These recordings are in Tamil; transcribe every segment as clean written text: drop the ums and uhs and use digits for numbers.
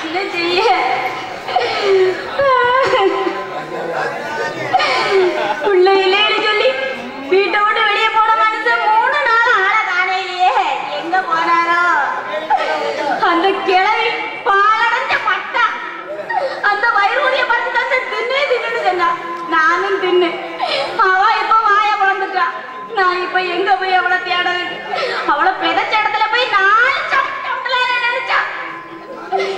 என்ன செய்ய? பிள்ளையிலே சொல்லி வீட்டை விட்டு வெளியே போன மனுஷன் 3 நாள் ஆளை காணையிலேயே எங்க போனாரோ? அந்த கிழவி பாலடைஞ்ச பட்டா அந்த வயிறுடைய பத்து தந்தை தின்னு சொன்னா. நானும் தின்னு. அவ இப்ப வாய வளர்ந்துட்டா. நான் இப்ப எங்க போய் அவளை தேடுறது? அவளை பிறச்ச இடத்துல போய் 4 சம்பளம் நினைச்சா.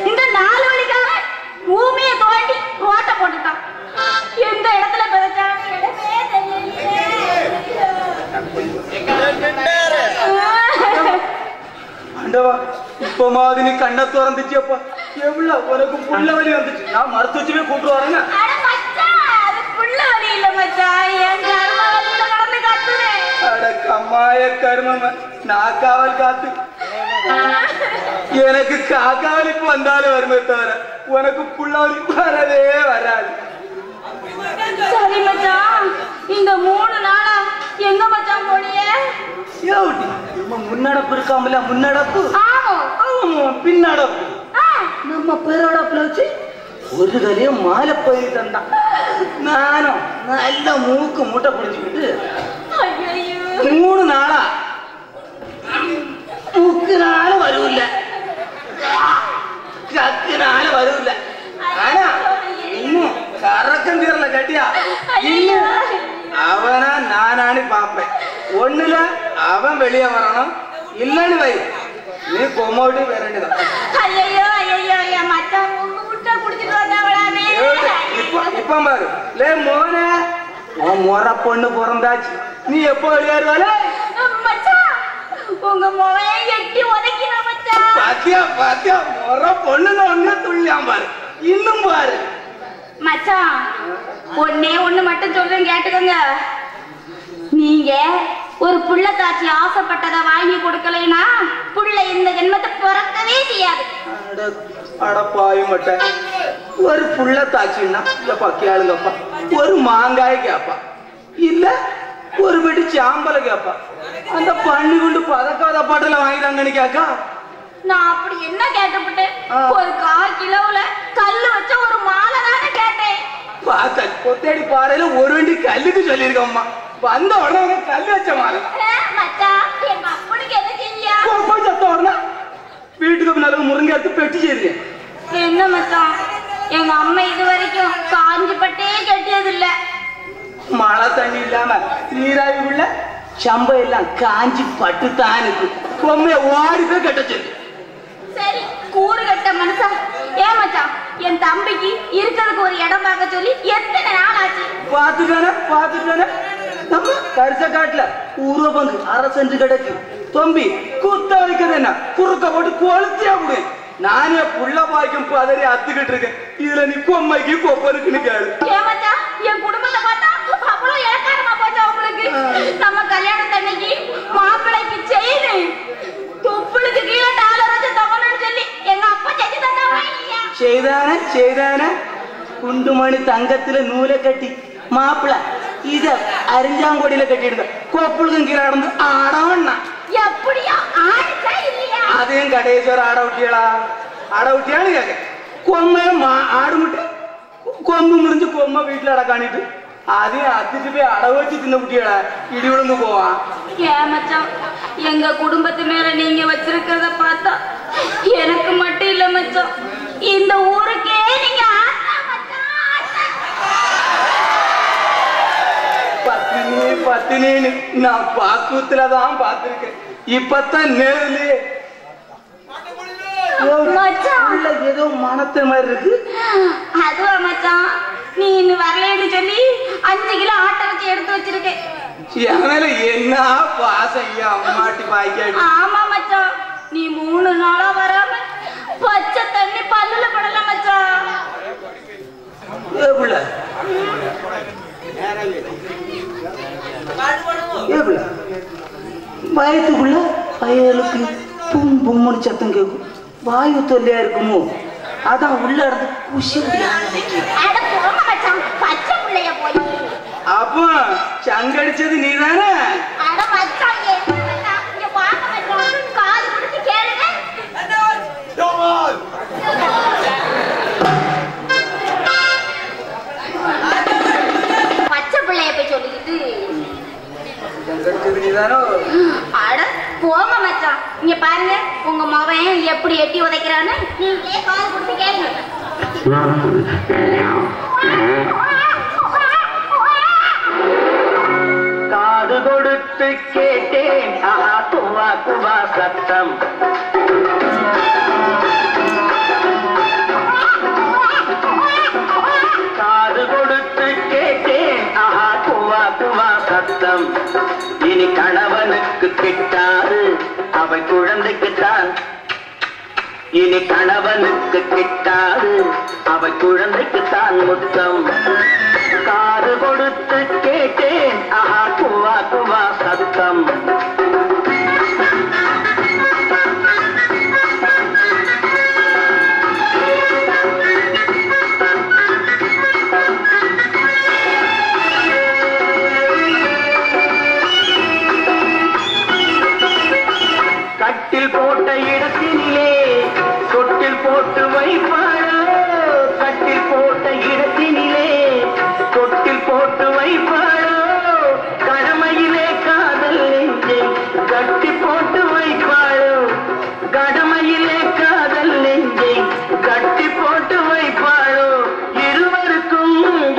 இந்த 4 வழிக்காக பூமியை தோண்டி ஓட்ட போட்டுட்டான். எந்த இடத்துல பிறச்சாலும் இடமே தெரியலையே. இப்ப மாதிரி நீ கண்ணை திறந்துச்சப்பா. எவ்வளவு உனக்கு புள்ள வலி வந்துச்சு. நான் மறுத்து வச்சுமே கூப்பிட்டு வரேங்க. புள்ள வலி இல்ல மச்சான், என் கர்ம வலியில கடந்து கத்துறேன். அட கம்மாய கர்மம், நான் காவல் காத்து. எனக்கு காக்காவலிப்பு வந்தாலும் வருமே தவிர உனக்கு புள்ள வலி வரவே வராது. சரி மச்சான், இந்த 3 நாளா எங்க மச்சான் போனியே? முன்னடப்பு இருக்காமல, முன்னடப்பு பின்னடப்பு. நம்ம பேரோடப்புல வச்சு ஒரு கலையும் மாலை போய் தந்தான். நானும் நல்ல மூக்கு மூட்டை பிடிச்சுக்கிட்டு 3 நாளா மூக்குனால வருவில்ல, கக்குனால வருவில்ல. ஆனா இன்னும் கறக்கம் தீரல கட்டியா. இன்னும் அவனா நானானு பாப்பேன். ஒண்ணுல அவன் வெளியே வரணும், இல்லன்னு வை நீ கொம்மோடி வேறதான். இப்ப பாரு லே மோனே, உன் முற பொண்ணு பிறந்தாச்சு. நீ எப்போ வெளியேறுவால? உங்க முறையை எட்டி உதைக்கிற மச்சான். பாத்தியா பாத்தியா, முற பொண்ணுன்னு ஒண்ணு துள்ளியாம் பாரு. இன்னும் பாரு மச்சான், ஒண்ணு மட்டும் சொல்றேன் கேட்டுக்கோங்க. நீங்க ஒரு புள்ள தாச்சி ஆசைப்பட்டதை வாங்கி கொடுக்கலைன்னா புள்ள இந்த ஜென்மத்தை பிறக்கவே செய்யாது. அடப்பாயும் மட்ட ஒரு புள்ள தாச்சின்னா இல்லப்பா கேளுங்கப்பா, ஒரு மாங்காய் கேப்பா, இல்ல ஒரு வெடி சாம்பலை கேப்பா. அந்த பண்ணி கொண்டு பதக்காத பாட்டுல வாங்கிட்டாங்கன்னு கேக்கா. நான் அப்படி என்ன கேட்டப்பட்டேன்? ஒரு 1/4 கிலோவுல கல்லு வச்ச ஒரு மாலை தானே கேட்டேன். பார்த்தா கொத்தேடி பாறையில ஒரு வண்டி கல்லுக்கு சொல்லியிருக்கம்மா. வந்த உடனே கல்லு வச்ச மாலை. எங்க அப்பனுக்கு என்ன செஞ்சியா? சத்த உடனே வீட்டுக்கு பின்னால முருங்கை எடுத்து பெட்டி செய்யுங்க. என்ன மச்சான், எங்க அம்மா இது வரைக்கும் காஞ்சி பட்டே கட்டியது இல்ல. மழை தண்ணி இல்லாம நீராவி உள்ள சம்பை எல்லாம் காஞ்சி பட்டு தான் இருக்கு. பொம்மைய ஓடி போய் கட்ட சொல்லு. சரி, கூறு கட்ட மனுஷா. ஏன் மச்சான், என் தம்பிக்கு இருக்கிறதுக்கு ஒரு இடம் பார்க்க சொல்லி எத்தனை நாள் ஆச்சு? பாத்துட்டானே நம்ம கரிச காட்டுல ஊர்வ பங்கு 1/2 சென்ட் கிடக்கு. தொம்பி குத்த வைக்கிறது என்ன, குறுக்க போட்டு கொளுத்தியா விடு. நானே புள்ள பாய்க்கும் பதறி அத்துக்கிட்டு இருக்கேன். இதுல நீ கொம்மைக்கு கொப்பருக்குன்னு கேளு. ஏன் மச்சான், என் குடும்பத்தை பார்த்தா அவ்வளவு இலக்காரமா போச்சா உங்களுக்கு? நம்ம கல்யாணத்தன்னைக்கு மாப்பிள்ளைக்கு செய்து தொப்புளுக்கு கீழே டாலர் வச்சு தவணும்னு சொல்லி எங்க அப்பா செஞ்சு தந்தாவா இல்லையா? செய்தானே குண்டுமணி தங்கத்துல நூலை கட்டி மாப்பிள்ள இத அரிஞ்சாங்கோடியில கட்டிடுங்க. கொப்புளுக்கும் கீழே நடந்து ஆடவண்ணா. எப்படியா ஆடிச்சா இல்லையா? அதையும் கடைசியோர் ஆட விட்டியான்னு கேட்க. கொம்மை ஆடு முட்டு கொம்பு முடிஞ்சு கொம்மை வீட்டுல அட காணிட்டு அதையும் அத்திட்டு போய் அட வச்சு தின்ன விட்டியடா. இடி விழுந்து போவான். மச்சான், எங்க குடும்பத்து மேல நீங்க வச்சிருக்கிறத பார்த்தா எனக்கு மட்டும் இல்ல மச்சான், இந்த ஊருக்கே நீங்க பத்தினி நான் பாக்கூத்துலதான் பார்த்திருக்கேன். இப்பத்தான் நேரிலே ஏதோ மனத்த மாதிரி இருக்கு. அதுவா மச்சான், நீ இன்னும் வரலன்னு சொல்லி 5 கிலோ ஆட்டை வச்சு எடுத்து வச்சிருக்கேன். என்ன பாசம் அம்மாட்டி பாய்க்காடி. ஆமா மச்சான், நீ 3 நாளா வராம பச்சை தண்ணி பல்லுல படல மச்சான். வயத்துக்குள்ள பயலுக்கு பும் பும்முன்னு சத்தம் கேட்கும். வாயு தொல்லையா இருக்குமோ, அதான் உள்ள இருந்து குஷி. அப்போ சங்கடிச்சது நீதானே? இங்க பாருங்க உங்க மகன் எப்படி எட்டி உதைக்கிறான்னு நீங்களே கால் கொடுத்து கேளுங்க. காது கொடுத்து கேட்டேன் ஆஹா துவா துவா சத்தம். காது கொடுத்து கேட்டேன் ஆஹா துவா துவா சத்தம். இனி கணவனுக்கு கிட்டாது அவை குழந்தைக்குத்தான். இனி கணவனுக்கு கிட்டாது அவை குழந்தைக்குத்தான் முத்தம். காது கொடுத்து கேட்டேன் ஆஹா குவா குவா சத்தம். கட்டில் போட்ட இடத்தினிலே தொட்டில் போட்டு வைப்பாளோ. கட்டில் போட்ட இடத்தினிலே தொட்டில் போட்டு வைப்பாளோ. கடமையிலே காதல் நெஞ்சை கட்டி போட்டு வைப்பாளோ. கடமையிலே காதல் நெஞ்சை கட்டி போட்டு வைப்பாளோ. இருவருக்கும்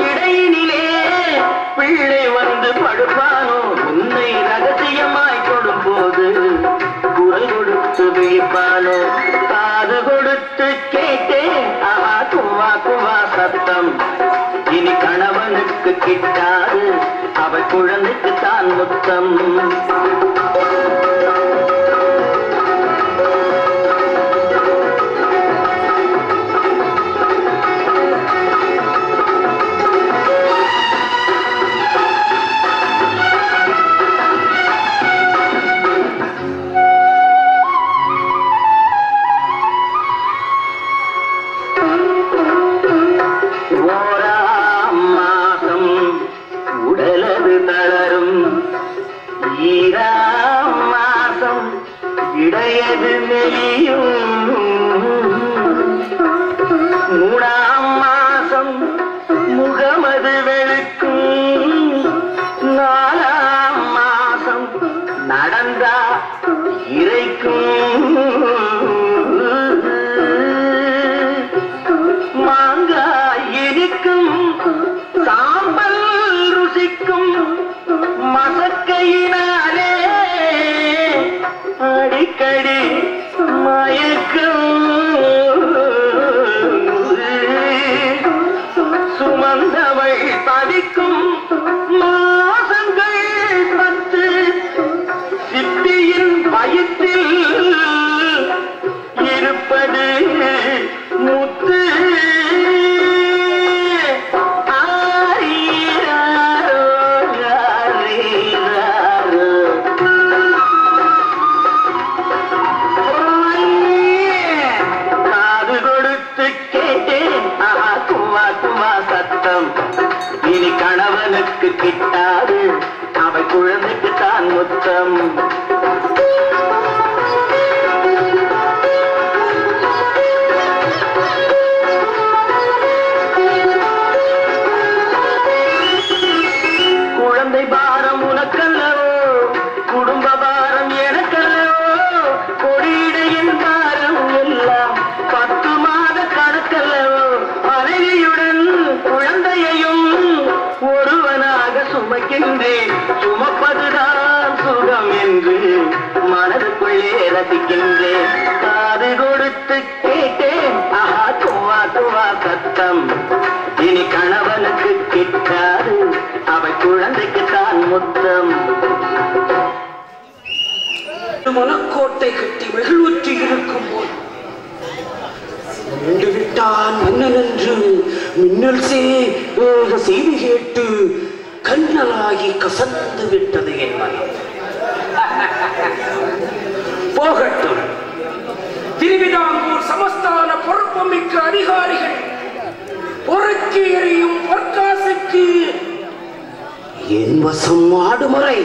இடையினிலே பிள்ளை வந்து படுப்பானோ. உன்னை ரகசியமாய் கொடும்போது குரல் கொடுத்து விழிப்பானோ. காது கொடுத்து கேட்டேன் ஆஹா குவா குவா சத்தம். இனி கணவனுக்கு கிட்டாது அவள் குழந்தைக்கு தான் முத்தம். இடையது மெலியும் 3ஆம் மாசம் முகமது வெளுக்கும். 4ஆம் மாசம் நடந்தா இறைக்கும். மாங்காய் இனிக்கும் சாம்பல் ருசிக்கும். மசக்கையினாலே அடிக்கடி மயக்கம். சுமந்தவள் தவிக்கும் மாசங்கள் 10. சித்தியின் வயிற்றில் இருப்பது முத்து. இனி கணவனுக்கு கிட்டாது அவை குழந்தைக்கு தான் முத்தம். குழந்தை பாரம் உனக்கல்லவோ, குடும்ப பாரம் எனக்கல்லவோ. கொடியிடையின் பாரம் எல்லாம் 10 மாத கணக்கல்லவோ. மனைவியுடன் குழந்தையையும் ஒருவனாக சுமக்கின்றேன். சுமப்பதுதான் சுகம் என்று மனதுக்குள்ளே ரசிக்கின்றேன். காது கொடுத்து கேட்டேன் ஆஹா துவா துவா சத்தம். இனி கணவனுக்கு கிட்டாது அவை குழந்தைக்கு தான் முத்தம். மனக்கோட்டை கட்டி வெகுளுற்றி இருக்கும் போது நின்று விட்டான் மன்னன் என்று மின்னல் செய்தி கேட்டு கண்ணலாகி கசந்து விட்டது என் மனம். போகட்டும். திருவிதாங்கூர் சமஸ்தான பொறுப்புமிக்க அதிகாரிகள் பொறுக்கி எறியும் பொற்காசுக்கு என் வசம் ஆடுமுறை.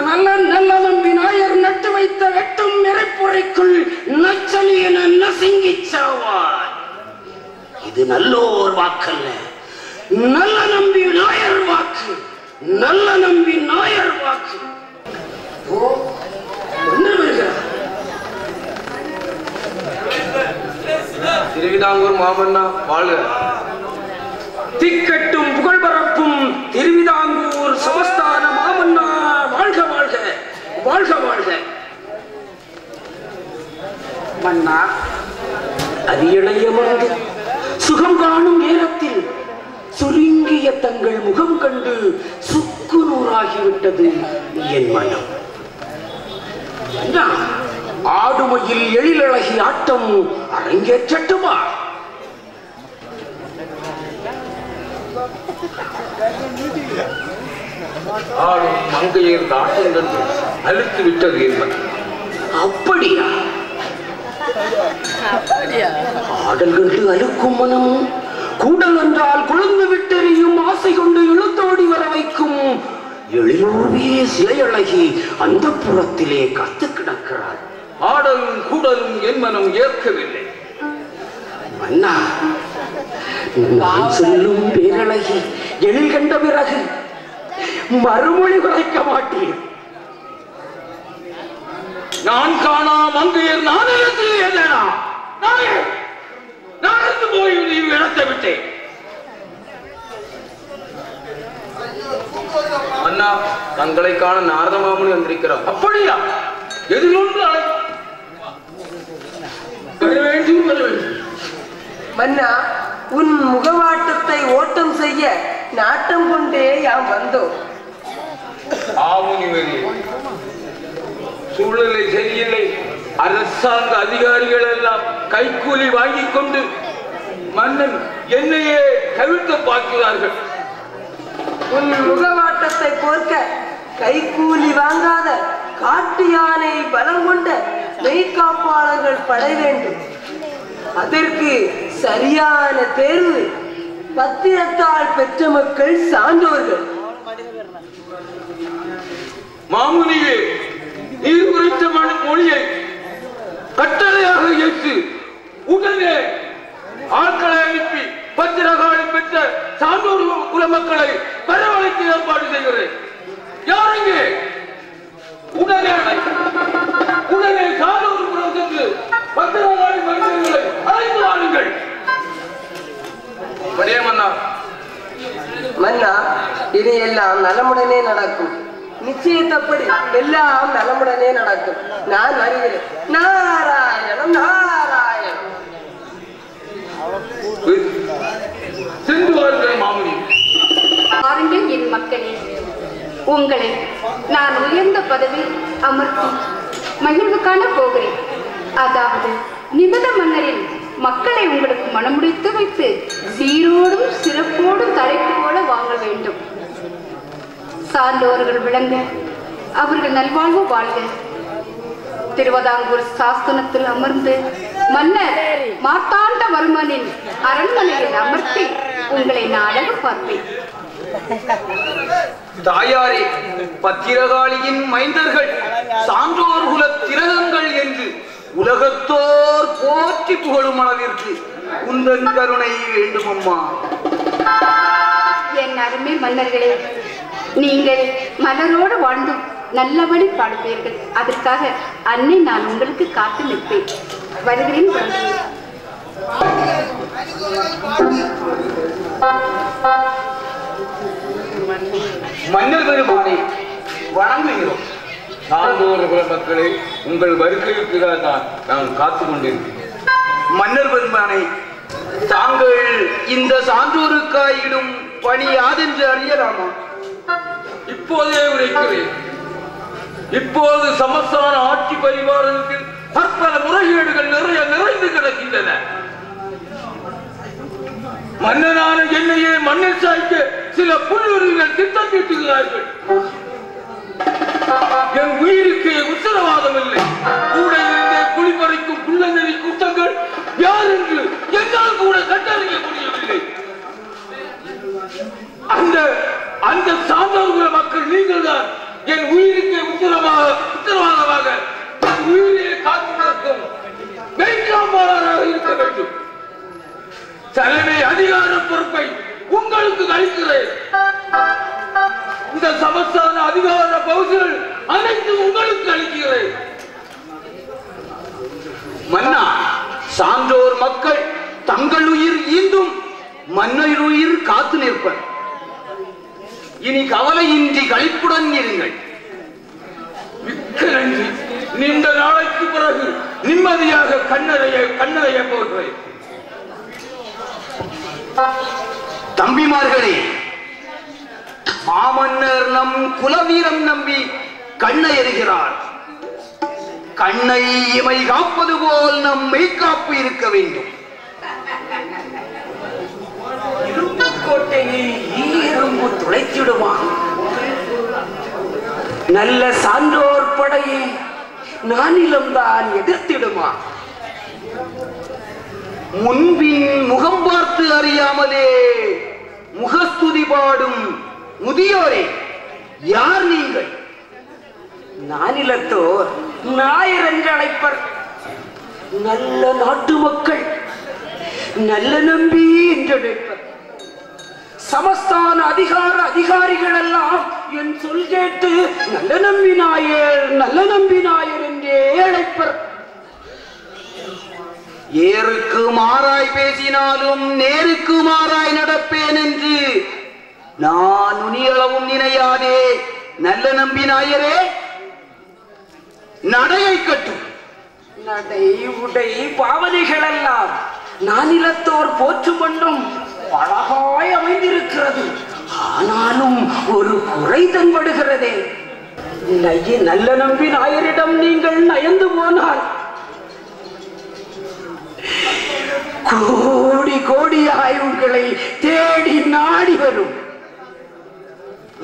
நல்ல நல்ல நம்பி நாயர் நட்டு வைத்த வெட்டும் நெருப்புரைக்குள் நச்சலி என நசுங்கி சாவார். இது நல்லோர் வாக்கல்ல, நல்ல நம்பி நாயர் வாக்கு. நல்ல நம்பி நாயர் வாக்கு. திருவிதாங்கூர் மாமன்னா வாழ்க. திக்கட்டும் புகழ் பரப்பும் திருவிதாங்கூர் சமஸ்தான மாமன்னா வாழ்க வாழ்க வாழ்க வாழ்க. மன்னா, அரியணைய மறந்து சுகம் காணும் நேரத்தில் சுருங்கிய தங்கள் முகம் கண்டு சுக்கு நூறாகிவிட்டது என் மனம். ஆடுமையில் எழிலழகி ஆட்டம் அரங்கேற்றட்டுமா? ஆடும் மங்கையர் ஆட்டம் கண்டு அழுத்து விட்டது என்பது. அப்படியா? ஆடல் கண்டு அழுக்கும் மனமும் கூடல் என்றால் குழந்து விட்டெறியும் ஆசை கொண்டு இழுத்தோடி வர வைக்கும் எழிலோவிய சிலையழகி அந்த புறத்திலே காத்து கிடக்கிறாள். ஆடலும் கூடலும் என் மனம் ஏற்கவில்லை. மன்னா, நான் சொல்லும் பேரழகி எழில் கண்ட பிறகு மறுமொழி குறைக்க மாட்டேன். நான் காணாம் மங்கையர் நாணயத்தில் என்னடா நடந்து போய் இடத்தை விட்டேன். அண்ணா, தங்களை காண நாரத மாமுனி வந்திருக்கிறார். அப்படியா? எதிரொன்று மன்னா, உன் முகவாட்டத்தை ஓட்டம் செய்ய நாட்டம் கொண்டே யாம் வந்தோம். சூழ்நிலை சரியில்லை. அரசாங்க அதிகாரிகள் எல்லாம் கைக்கூலி வாங்கிக் கொண்டு மன்னன் என்னையே கவிழ்த்து பார்க்கிறார்கள். உன் முகவாட்டத்தை போர்க்க கைக்கூலி வாங்காத காட்டு யானை பலம் கொண்ட மெய்காப்பாளர்கள் படை வேண்டும். அதற்கு சரியான தேர்வு பத்திரத்தால் பெற்ற மக்கள் சான்றோர்கள். மாமுனியே, நீர் குறித்த மொழியை கட்டளையாக ஏற்று உடனே ஆட்களை அனுப்பி பத்திரகாளி பெற்ற சான்றோர் குல மக்களை வரவழைத்து ஏற்பாடு செய்கிறேன். யாருங்கே? உடனே சான்றோர் குலம் சென்று பத்திரகாளி மனிதர்களை அழைத்து வாருங்கள். மன்னா, இது எல்லாம் நலமுடனே நடக்கும். நிச்சயத்தப்படி எல்லாம் நலமுடனே நடக்கும். நான் வருகிறேன். நாராயணம் நாராயணம். பாருங்கள் என் மக்களே, உங்களை நான் உயர்ந்த பதவியில் அமர்த்தி மகிழ்வு காண போகிறேன். அதாவது நிமித மன்னரின் மக்களை உங்களுக்கு மனமுடித்து வைத்து சீரோடும் சிறப்போடும் தலைக்கு போல வாங்க வேண்டும். சார்ந்தோர்கள் விளங்க, அவர்கள் நல்வாழ்வு வாழ்க. திருவிதாங்கூர் சாஸ்திரத்தில் அமர்ந்து மன்னர் மார்த்தாண்டவர்மனின் அரண்மனையில் அமர்த்தி உங்களை நாடக பார்ப்பேன். தாயாரே, பத்திரகாளியின் மைந்தர்கள் சான்றோர் குல திலகங்கள் என்று உலகத்தோர் போற்றி புகழும் அளவிற்கு உந்தன் கருணை வேண்டும் அம்மா. என் அருமை மன்னர்களே, நீங்கள் மலரோடு வாழ்ந்து நல்லபடி பாடுவீர்கள். அதற்காக அன்னை நான் உங்களுக்கு காத்து நிற்பேன். வருகிறேன் குழந்தையே. மன்னர் பெருமானை வணங்குகிறோம். சான்றோர் குல மக்களே, உங்கள் வருகைக்காக தான் நான் காத்துக் கொண்டிருக்கிறேன். மன்னர் பெருமானை, தாங்கள் இந்த சான்றோருக்காயிடும் பணி யாதென்று அறியலாமா? இப்போதே உரைக்கிறேன். இப்போது சமஸ்தான ஆட்சி பரிவாரத்தில் பற்பல முறைகேடுகள் நிறைந்து கிடக்கின்றன. மன்னனான என்னையே மன்னர் சாய்க்க சில புல்லுரிகள் திட்டம் தீட்டுகிறார்கள். என் உயிருக்கு உத்தரவாதம் இல்லை. கூட இருந்தே குளிப்பறைக்கும் புள்ளநெறி கூட்டங்கள் யார் என்று என்னால் கூட கண்டறிய முடியவில்லை. அந்த சான்றோர் மக்கள் நீங்கள் தான் என் உயிருக்கு உத்தரவாதமாக உயிரை காத்து நடக்கும் மெய்காப்பாளராக இருக்க வேண்டும். தலைமை அதிகார பொறுப்பை உங்களுக்கு அளிக்கிறேன். இந்த சமஸ்தான அதிகார பகுதிகள் அனைத்தும் உங்களுக்கு அளிக்கிறேன். மன்னா, சான்றோர் மக்கள் தங்கள் உயிர் ஈந்தும் மன்னர் உயிர் காத்து நிற்பர். இனி கவலையின்றி களிப்புடன் இருங்கள். மிக்க நன்றி. நீண்ட நாளைக்கு பிறகு நிம்மதியாக கண்ணறைய போகிறேன். தம்பிமார்களே, மாமன்னர் நம் குலவீரம் நம்பி கண்ணை எறிகிறார். கண்ணை இமை காப்பது போல் நம் மெய்காப்பு இருக்க வேண்டும். கோட்டையை ஈரம்பு துளைத்திடுவான். நல்ல சான்றோர் படையை நானிலம்தான் எதிர்த்திடுமா. முன்பின் முகம் பார்த்து அறியாமலே முகஸ்துதி பாடும் முதியோரே, யார் நீங்கள்? நானிலத்தோர் நாயர் என்று அழைப்பர். நல்ல நாட்டு மக்கள் நல்ல நம்பி என்று அழைப்பர். சமஸ்தான அதிகாரிகள் எல்லாம் என் சொல் கேட்டு நல்ல நம்பி நாயர் என்றே அழைப்பர். ஏருக்கு மாறாய் பேசினாலும் நேருக்கு மாறாய் நடப்பேன் என்று நான் நுனியளவும் நினையாதே. நல்ல நம்பி நாயரே, நடையை கட்டும். நடை உடை பாவனைகள் எல்லாம் நானிலத்தோர் போற்றும் வண்ணம் அழகாய் அமைந்திருக்கிறது. ஆனாலும் ஒரு குறை தென்படுகிறதே. நல்ல நம்பி நாயரிடம் நீங்கள் நயந்து போனால் கோடியாய் உங்களை தேடி நாடி வரும்.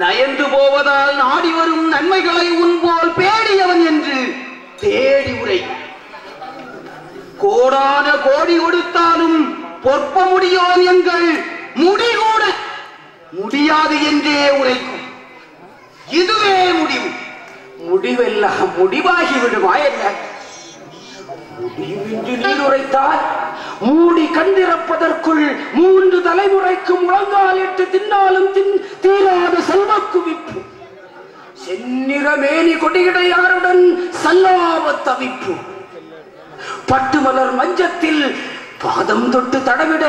நயந்து போவதால் நாடி வரும் நன்மைகளை உன்போல் பேடியவன் என்று தேடி உரை. கோடான கோடி கொடுத்தாலும் பொற்ப முடியோர் எங்கள் முடிகூட முடியாது என்றே உரைக்கும். இதுவே முடிவு. முடிவெல்லாம் முடிவாகி விடுமா என்ன? முடிவின்றி நீர் உரைத்தால் மூடி கண்டிருப்பதற்குள் 3 தலைமுறைக்கு முழங்காலிட்டு தின்னாலும் தீராத செல்வ குவிப்பு. செந்நிறமேனி கொடியிடையாருடன் சல்லாப தவிப்பு. பட்டுமலர் மஞ்சத்தில் பாதம் தொட்டு தடவிட